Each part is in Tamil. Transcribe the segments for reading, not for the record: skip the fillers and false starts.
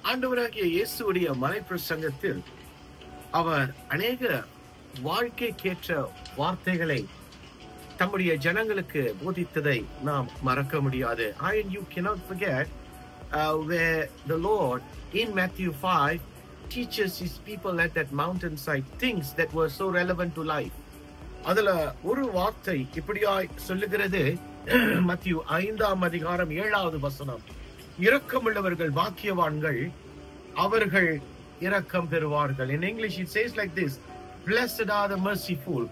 ஆண்டவராகிய இயேசுடைய மலைப்பிரசங்கத்தில் அவர் அநேக வாழ்க்கைக்கேற்ற வார்த்தைகளை தம்முடைய ஜனங்களுக்கு போதித்ததை நாம் மறக்க முடியாது. And you cannot forget where the Lord in Matthew 5 teaches his people at that mountainside things that were so relevant to life. அதுல ஒரு வார்த்தை இப்படியாய் சொல்லுகிறது. மத்திய 5ஆம் அதிகாரம் 7வது வசனம், இரக்கமுள்ளவர்கள் பாக்கியவான்கள், அவர்கள் இரக்கம் பெறுவார்கள். In English it says like this: blessed are the merciful,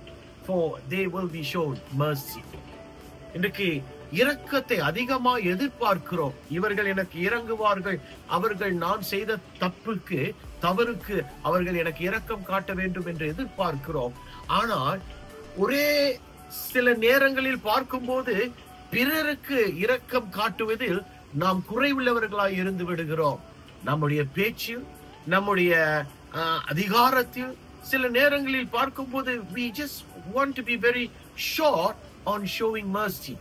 for they will be shown mercy. இன்றைக்கு இரக்கத்தை அதிகமா எதிர்பார்க்கிறோம். இவர்கள் எனக்கு இறங்குவார்கள், அவர்கள் நான் செய்த தவறுக்கு அவர்கள் எனக்கு இரக்கம் காட்ட வேண்டும் என்று எதிர்பார்க்கிறோம். ஆனால் ஒரே சில நேரங்களில் பார்க்கும்போது பிறருக்கு இரக்கம் காட்டுவதில் நாம் குறைவுள்ளவர்களாய் இருந்து விடுகிறோம். நம்முடைய பேச்சில், நம்முடைய அதிகாரத்தில் சில நேரங்களில் பார்க்கும்போது we just want to be very short on showing mercy.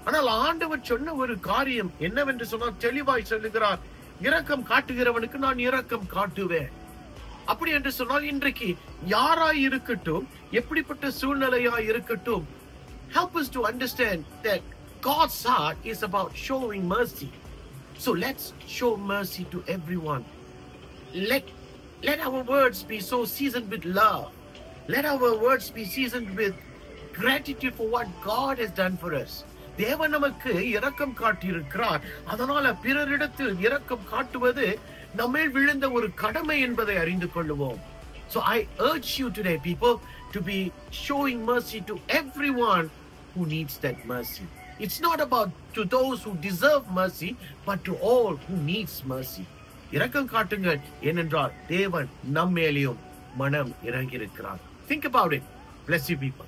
ஆனால் ஆண்டவர் சொன்ன ஒரு காரியம் என்னவென்று சொன்னால் தெளிவாய் சொல்லுகிறார், இரக்கம் காட்டுகிறவனுக்கு நான் இரக்கம் காட்டுவேன். அப்படி என்று சொன்னால் இன்றைக்கு யாராய் இருக்கட்டும், எப்படிப்பட்ட சூழ்நிலையாய் இருக்கட்டும், help us to understand that God's heart is about showing mercy. So let's show mercy to everyone. Let our words be so seasoned with love. Let our words be seasoned with gratitude for what God has done for us. தேவன் நமக்கு இரக்கம் காட்டியிருக்கிறார். அதனால பிறரிடத்தில் இரக்கம் காட்டுவது நம்மேல் விழுந்த ஒரு கடமை என்பதை அறிந்து கொள்வோம். So I urge you today, people, to be showing mercy to everyone who needs that mercy. It's not about to those who deserve mercy, but to all who needs mercy. இரக்கம் காட்டுங்கள், ஏனென்றால் தேவன் நம்மேலேயும் மனம் இறங்கி இருக்கிறார். Think about it. Bless you, people.